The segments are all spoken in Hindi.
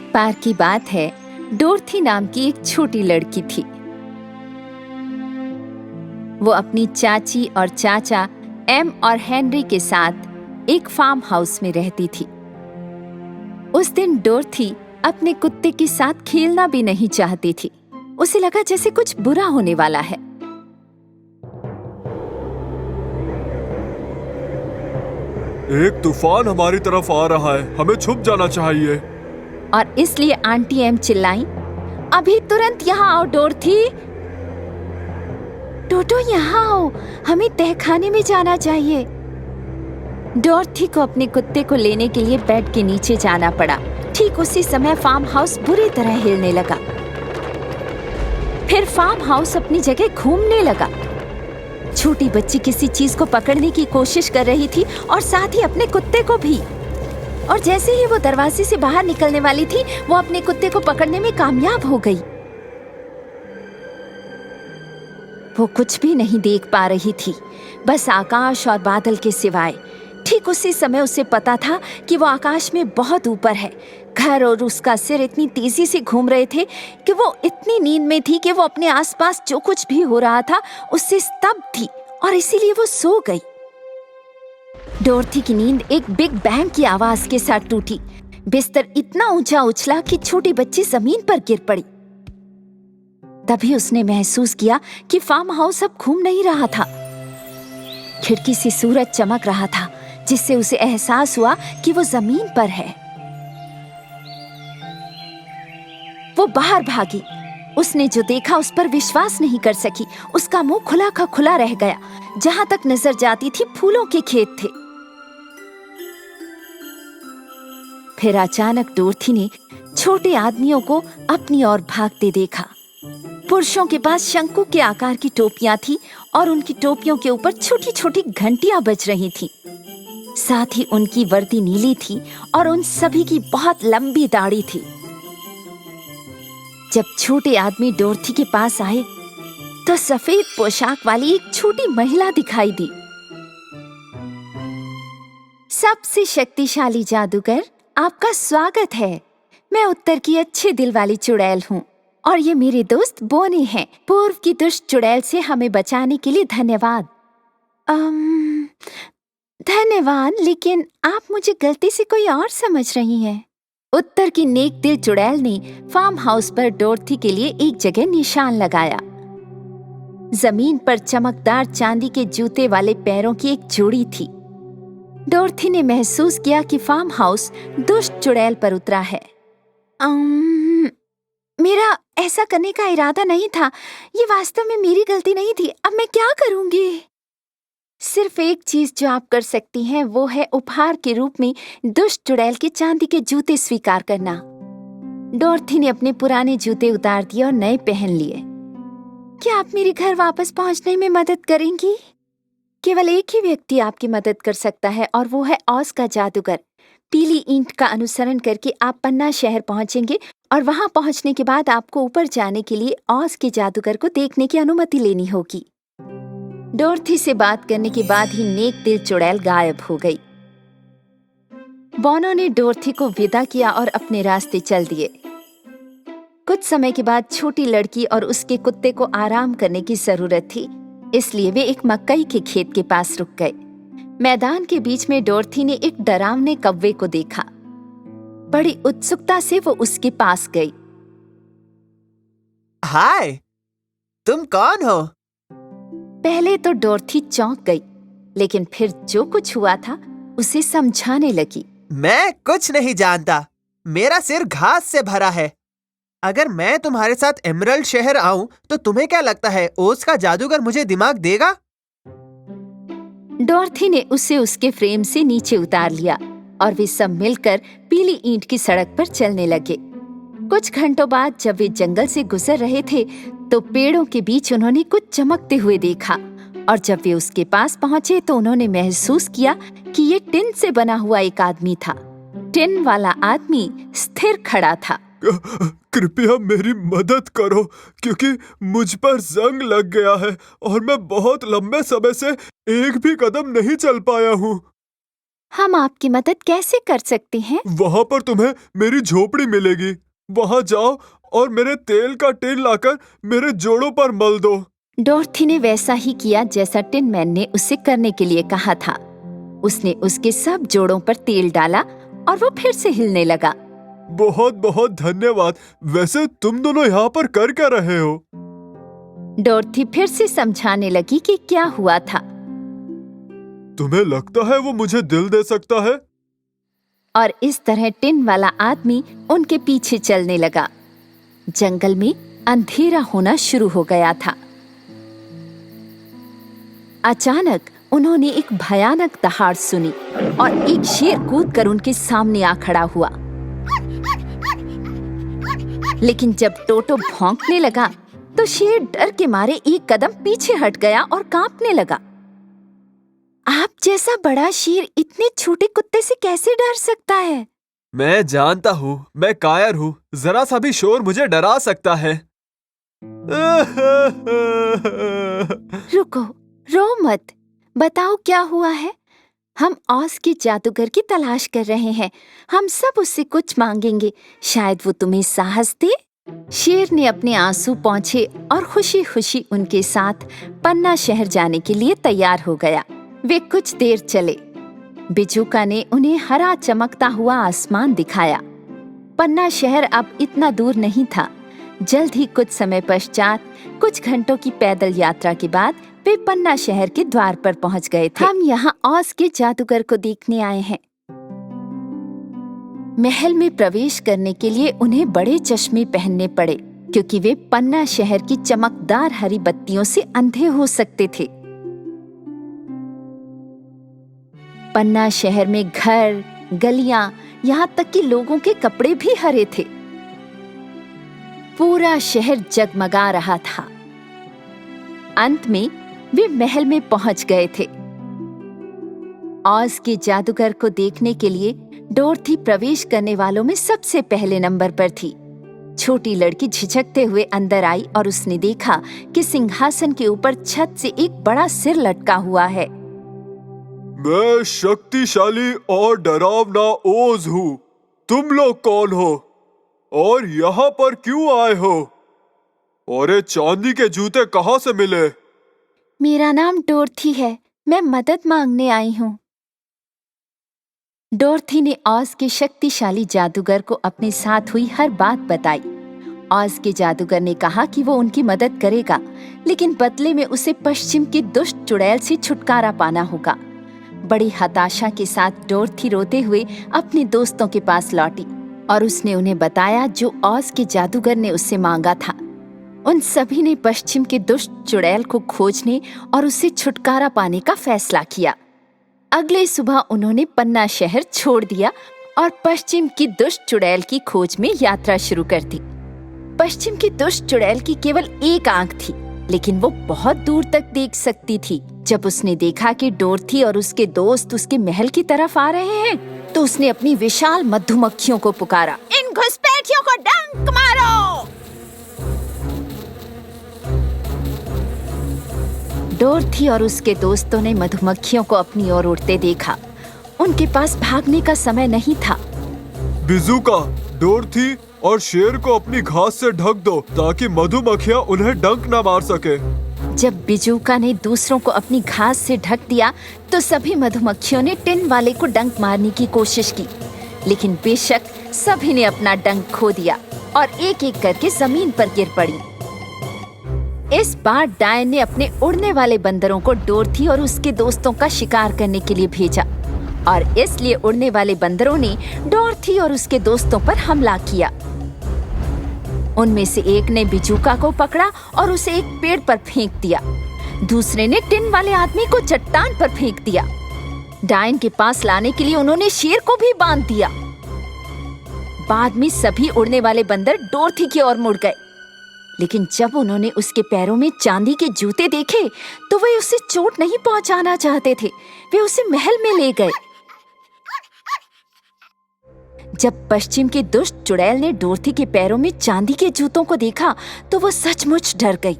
एक बार की बात है, डोरथी नाम की एक छोटी लड़की थी। वो अपनी चाची और चाचा एम और हेनरी के साथ एक फार्म हाउस में रहती थी। उस दिन डोरथी अपने कुत्ते के साथ खेलना भी नहीं चाहती थी। उसे लगा जैसे कुछ बुरा होने वाला है। एक तूफान हमारी तरफ आ रहा है, हमें छुप जाना चाहिए। और इसलिए आंटी एम चिल्लाई, अभी तुरंत यहाँ आओ डोरथी। टोटो यहाँ आओ, हमें तहखाने में जाना चाहिए। डोरथी को अपने कुत्ते को लेने के लिए बेड के नीचे जाना पड़ा। ठीक उसी समय फार्म हाउस बुरी तरह हिलने लगा। फिर फार्म हाउस अपनी जगह घूमने लगा। छोटी बच्ची किसी चीज को पकड़ने की कोशिश कर रही थी और साथ ही अपने कुत्ते को भी। और जैसे ही वो दरवाजे से बाहर निकलने वाली थी, वो अपने कुत्ते को पकड़ने में कामयाब हो गई। वो कुछ भी नहीं देख पा रही थी, बस आकाश और बादल के सिवाय। ठीक उसी समय उसे पता था कि वो आकाश में बहुत ऊपर है। घर और उसका सिर इतनी तेजी से घूम रहे थे कि वो इतनी नींद में थी कि वो अपने आसपास जो कुछ भी हो रहा था उससे स्तब्ध थी, और इसीलिए वो सो गई। डोरथी की नींद एक बिग बैंग की आवाज के साथ टूटी। बिस्तर इतना ऊंचा उछला कि छोटी बच्ची जमीन पर गिर पड़ी। तभी उसने महसूस किया कि फार्म हाउस अब घूम नहीं रहा था। खिड़की से सूरज चमक रहा था, जिससे उसे एहसास हुआ कि वो जमीन पर है। वो बाहर भागी। उसने जो देखा उस पर विश्वास नहीं कर सकी। उसका मुंह खुला का खुला रह गया। जहां तक नजर जाती थी फूलों के खेत थे। फिर अचानक डोरथी ने छोटे आदमियों को अपनी ओर भागते देखा। पुरुषों के पास शंकु के आकार की टोपियां थी और उनकी टोपियों के ऊपर छोटी छोटी घंटियां बज रही थीं। साथ ही उनकी वर्दी नीली थी और उन सभी की बहुत लंबी दाढ़ी थी। जब छोटे आदमी डोरथी के पास आए तो सफेद पोशाक वाली एक छोटी महिला दिखाई दी। सबसे शक्तिशाली जादूगर, आपका स्वागत है। मैं उत्तर की अच्छे दिल वाली चुड़ैल हूँ और ये मेरे दोस्त बोनी हैं। पूर्व की दुष्ट चुड़ैल से हमें बचाने के लिए धन्यवाद। धन्यवाद, लेकिन आप मुझे गलती से कोई और समझ रही हैं। उत्तर की नेक दिल चुड़ैल ने फार्म हाउस पर डोरथी के लिए एक जगह निशान लगाया। जमीन पर चमकदार चांदी के जूते वाले पैरों की एक जोड़ी थी। डोरथी ने महसूस किया कि फार्म हाउस दुष्ट चुड़ैल पर उतरा है। मेरा ऐसा करने का इरादा नहीं था। ये वास्तव में मेरी गलती नहीं थी। अब मैं क्या करूंगी? सिर्फ एक चीज जो आप कर सकती हैं वो है उपहार के रूप में दुष्ट चुड़ैल के चांदी के जूते स्वीकार करना। डोरथी ने अपने पुराने जूते उतार दिए और नए पहन लिए। क्या आप मेरे घर वापस पहुंचने में मदद करेंगी? केवल एक ही व्यक्ति आपकी मदद कर सकता है और वो है ऑज का जादूगर। पीली ईंट का अनुसरण करके आप पन्ना शहर पहुंचेंगे और वहां पहुंचने के बाद आपको ऊपर जाने के लिए ऑज के जादूगर को देखने की अनुमति लेनी होगी। डोरथी से बात करने के बाद ही नेक दिल चुड़ैल गायब हो गई। बोनो ने डोरथी को विदा किया और अपने रास्ते चल दिए। कुछ समय के बाद छोटी लड़की और उसके कुत्ते को आराम करने की जरूरत थी, इसलिए वे एक मकई के खेत के पास रुक गए। मैदान के बीच में डोरथी ने एक डरावने कौवे को देखा। बड़ी उत्सुकता से वो उसके पास गई। हाय, तुम कौन हो? पहले तो डोरथी चौंक गई, लेकिन फिर जो कुछ हुआ था उसे समझाने लगी। मैं कुछ नहीं जानता। मेरा सिर घास से भरा है। अगर मैं तुम्हारे साथ एमरल्ड शहर आऊं तो तुम्हें क्या लगता है ओज का जादूगर मुझे दिमाग देगा? डोरथी ने उसे उसके फ्रेम से नीचे उतार लिया और वे सब मिलकर पीली ईंट की सड़क पर चलने लगे। कुछ घंटों बाद जब वे जंगल से गुजर रहे थे तो पेड़ों के बीच उन्होंने कुछ चमकते हुए देखा, और जब वे उसके पास पहुंचे तो उन्होंने महसूस किया कि ये टिन से बना हुआ एक आदमी था। टिन वाला आदमी स्थिर खड़ा था। कृपया मेरी मदद करो, क्योंकि मुझ पर जंग लग गया है और मैं बहुत लंबे समय से एक भी कदम नहीं चल पाया हूँ। हम आपकी मदद कैसे कर सकते हैं? वहाँ पर तुम्हें मेरी झोपड़ी मिलेगी। वहाँ जाओ और मेरे तेल का टिन लाकर मेरे जोड़ों पर मल दो। डोरथी ने वैसा ही किया जैसा टिन मैन ने उसे करने के लिए कहा था। उसने उसके सब जोड़ों पर तेल डाला और वो फिर से हिलने लगा। बहुत बहुत धन्यवाद। वैसे तुम दोनों यहाँ पर कर क्या रहे हो? डोरथी फिर से समझाने लगी कि क्या हुआ था। तुम्हें लगता है वो मुझे दिल दे सकता है? और इस तरह टिन वाला आदमी उनके पीछे चलने लगा। जंगल में अंधेरा होना शुरू हो गया था। अचानक उन्होंने एक भयानक दहाड़ सुनी और एक शेर कूदकर उनके सामने आ खड़ा हुआ। लेकिन जब टोटो भौंकने लगा तो शेर डर के मारे एक कदम पीछे हट गया और कांपने लगा। आप जैसा बड़ा शेर इतने छोटे कुत्ते से कैसे डर सकता है? मैं जानता हूँ, मैं कायर हूँ। जरा सा भी शोर मुझे डरा सकता है। रुको, रो मत। बताओ क्या हुआ है? हम ऑज के जादूगर की तलाश कर रहे हैं। हम सब उससे कुछ मांगेंगे, शायद वो तुम्हें साहस दे। शेर ने अपने आंसू पोंछे और खुशी खुशी उनके साथ पन्ना शहर जाने के लिए तैयार हो गया। वे कुछ देर चले। बिजूका ने उन्हें हरा चमकता हुआ आसमान दिखाया। पन्ना शहर अब इतना दूर नहीं था। जल्द ही कुछ समय पश्चात, कुछ घंटों की पैदल यात्रा के बाद वे पन्ना शहर के द्वार पर पहुंच गए थे। हम यहाँ ऑज के जादूगर को देखने आए हैं। महल में प्रवेश करने के लिए उन्हें बड़े चश्मे पहनने पड़े, क्योंकि वे पन्ना शहर की चमकदार हरी बत्तियों से अंधे हो सकते थे। पन्ना शहर में घर, गलियां, यहाँ तक कि लोगों के कपड़े भी हरे थे। पूरा शहर जगमगा रहा था। अंत में वे महल में पहुंच गए थे। ऑज के जादूगर को देखने के लिए डोरथी प्रवेश करने वालों में सबसे पहले नंबर पर थी। छोटी लड़की झिझकते हुए अंदर आई और उसने देखा कि सिंहासन के ऊपर छत से एक बड़ा सिर लटका हुआ है। मैं शक्तिशाली और डरावना ओज हूँ। तुम लोग कौन हो और यहाँ पर क्यों आए हो? और ये चांदी के जूते कहाँ से मिले? मेरा नाम डोरथी है। मैं मदद मांगने आई हूँ। डोरथी ने ऑज के शक्तिशाली जादूगर को अपने साथ हुई हर बात बताई। ऑज के जादूगर ने कहा कि वो उनकी मदद करेगा, लेकिन बदले में उसे पश्चिम की दुष्ट चुड़ैल से छुटकारा पाना होगा। बड़ी हताशा के साथ डोरथी रोते हुए अपने दोस्तों के पास लौटी और उसने उन्हें बताया जो ऑज के जादूगर ने उससे मांगा था। उन सभी ने पश्चिम के दुष्ट चुड़ैल को खोजने और उससे छुटकारा पाने का फैसला किया। अगले सुबह उन्होंने पन्ना शहर छोड़ दिया और पश्चिम की दुष्ट चुड़ैल की खोज में यात्रा शुरू कर दी। पश्चिम की दुष्ट चुड़ैल की केवल एक आंख थी, लेकिन वो बहुत दूर तक देख सकती थी। जब उसने देखा कि डोरथी और उसके दोस्त उसके महल की तरफ आ रहे हैं, तो उसने अपनी विशाल मधुमक्खियों को पुकारा, इन घुसपैठियों को डंक मारो। डोरथी और उसके दोस्तों ने मधुमक्खियों को अपनी ओर उड़ते देखा। उनके पास भागने का समय नहीं था। बिजुका, डोरथी और शेर को अपनी घास से ढक दो ताकि मधुमक्खियां उन्हें डंक न मार सके। जब बिजूका ने दूसरों को अपनी घास से ढक दिया तो सभी मधुमक्खियों ने टिन वाले को डंक मारने की कोशिश की, लेकिन बेशक सभी ने अपना डंक खो दिया और एक एक करके जमीन पर गिर पड़ी। इस बार डायन ने अपने उड़ने वाले बंदरों को डोरथी और उसके दोस्तों का शिकार करने के लिए भेजा और इसलिए उड़ने वाले बंदरों ने डोरथी और उसके दोस्तों पर हमला किया। उनमें से एक ने बिजूका को पकड़ा और उसे एक पेड़ पर फेंक दिया। दूसरे ने टिन वाले आदमी को चट्टान पर फेंक दिया। डायन के पास लाने के लिए उन्होंने शेर को भी बांध दिया। बाद में सभी उड़ने वाले बंदर डोरथी की ओर मुड़ गए, लेकिन जब उन्होंने उसके पैरों में चांदी के जूते देखे तो वे उसे चोट नहीं पहुंचाना चाहते थे। वे उसे महल में ले गए। जब पश्चिम की दुष्ट चुड़ैल ने डोरथी के पैरों में चांदी के जूतों को देखा तो वो सचमुच डर गई,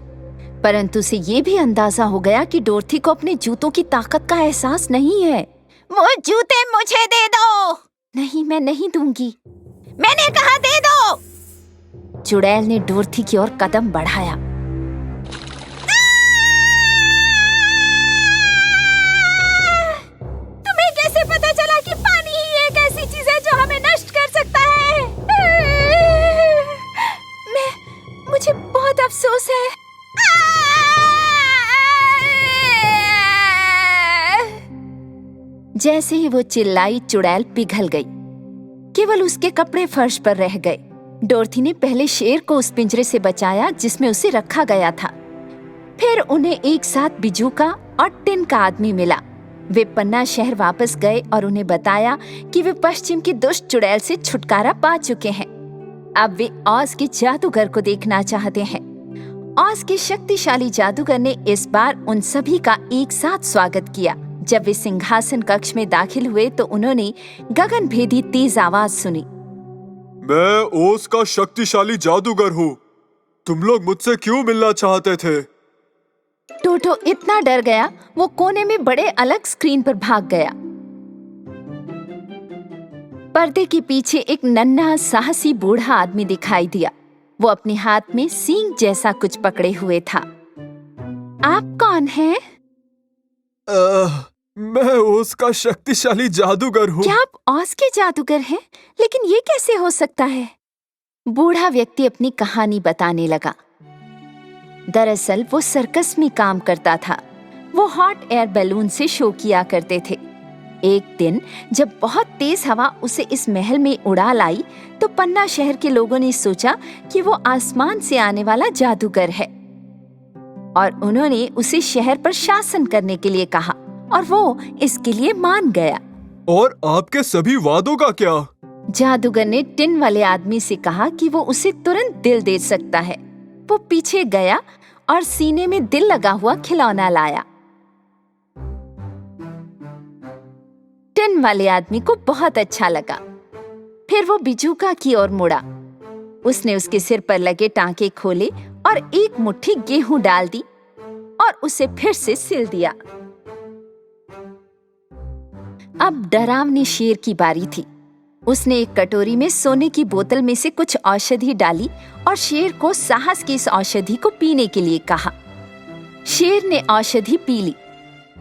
परंतु उसे ये भी अंदाजा हो गया कि डोरथी को अपने जूतों की ताकत का एहसास नहीं है। वो जूते मुझे दे दो। नहीं, मैं नहीं दूंगी। मैंने कहा दे दो। चुड़ैल ने डोरथी की ओर कदम बढ़ाया। तुम्हें कैसे पता चला कि पानी ही एक ऐसी चीज है जो हमें नष्ट कर सकता है? मुझे बहुत अफसोस है। जैसे ही वो चिल्लाई, चुड़ैल पिघल गई। केवल उसके कपड़े फर्श पर रह गए। डोरथी ने पहले शेर को उस पिंजरे से बचाया जिसमें उसे रखा गया था। फिर उन्हें एक साथ बिजू का और टिन का आदमी मिला। वे पन्ना शहर वापस गए और उन्हें बताया कि वे पश्चिम की दुष्ट चुड़ैल से छुटकारा पा चुके हैं। अब वे ऑज के जादूगर को देखना चाहते हैं। ऑज के शक्तिशाली जादूगर ने इस बार उन सभी का एक साथ स्वागत किया। जब वे सिंहासन कक्ष में दाखिल हुए तो उन्होंने गगनभेदी तेज आवाज सुनी। मैं ओज का शक्तिशाली जादूगर हूँ। तुम लोग मुझसे क्यों मिलना चाहते थे? टोटो इतना डर गया वो कोने में बड़े अलग स्क्रीन पर भाग गया। पर्दे के पीछे एक नन्हा साहसी बूढ़ा आदमी दिखाई दिया। वो अपने हाथ में सींग जैसा कुछ पकड़े हुए था। आप कौन हैं? मैं ओज का शक्तिशाली जादूगर हूँ। क्या आप ऑज के जादूगर हैं? लेकिन ये कैसे हो सकता है? बूढ़ा व्यक्ति अपनी कहानी बताने लगा। दरअसल वो सर्कस में काम करता था। वो हॉट एयर बैलून से शो किया करते थे। एक दिन जब बहुत तेज हवा उसे इस महल में उड़ा लाई तो पन्ना शहर के लोगों ने सोचा कि वो आसमान से आने वाला जादूगर है और उन्होंने उसे शहर पर शासन करने के लिए कहा और वो इसके लिए मान गया। और आपके सभी वादों का क्या? जादूगर ने टिन वाले आदमी से कहा कि वो उसे तुरंत दिल दे सकता है। वो पीछे गया और सीने में दिल लगा हुआ खिलौना लाया। टिन वाले आदमी को बहुत अच्छा लगा। फिर वो बिजूका की ओर मुड़ा। उसने उसके सिर पर लगे टांके खोले और एक मुट्ठी गेहूं डाल दी और उसे फिर से सिल दिया। अब डरावनी शेर की बारी थी। उसने एक कटोरी में सोने की बोतल में से कुछ औषधि डाली और शेर को साहस की इस औषधि को पीने के लिए कहा। शेर ने औषधि पी ली।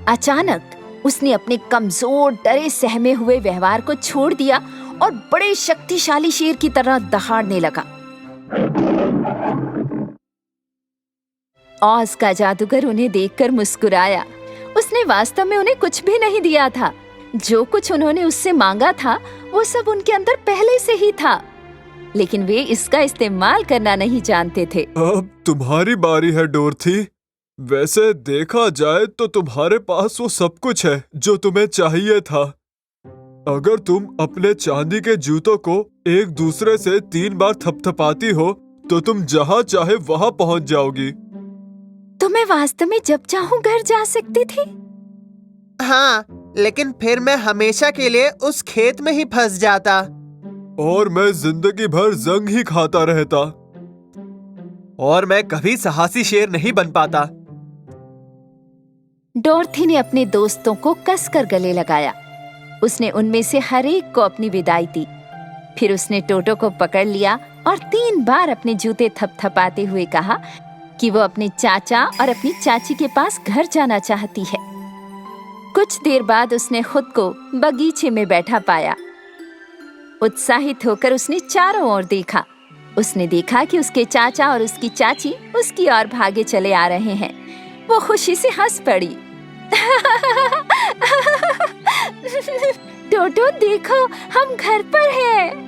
अचानक उसने अपने कमजोर, डरे सहमे हुए व्यवहार को छोड़ दिया और बड़े शक्तिशाली शेर की तरह दहाड़ने लगा। ऑज का जादूगर उन्हें देखकर मुस्कुराया। उसने वास्तव में उन्हें कुछ भी नहीं दिया था। जो कुछ उन्होंने उससे मांगा था वो सब उनके अंदर पहले से ही था, लेकिन वे इसका इस्तेमाल करना नहीं जानते थे। अब तुम्हारी बारी है डोरथी। वैसे देखा जाए तो तुम्हारे पास वो सब कुछ है जो तुम्हें चाहिए था। अगर तुम अपने चांदी के जूतों को एक दूसरे से 3 बार थपथपाती हो तो तुम जहाँ चाहे वहाँ पहुँच जाओगी। तो मैं वास्तव में जब चाहूँ घर जा सकती थी? हाँ, लेकिन फिर मैं हमेशा के लिए उस खेत में ही फंस जाता। और मैं जिंदगी भर जंग ही खाता रहता। और मैं कभी साहसी शेर नहीं बन पाता। डोरथी ने अपने दोस्तों को कसकर गले लगाया। उसने उनमें से हर एक को अपनी विदाई दी। फिर उसने टोटो को पकड़ लिया और 3 बार अपने जूते थपथपाते हुए कहा कि वो अपने चाचा और अपनी चाची के पास घर जाना चाहती है। कुछ देर बाद उसने खुद को बगीचे में बैठा पाया। उत्साहित होकर उसने चारों ओर देखा। उसने देखा कि उसके चाचा और उसकी चाची उसकी ओर भागे चले आ रहे हैं। वो खुशी से हंस पड़ी। टोटो देखो, हम घर पर हैं।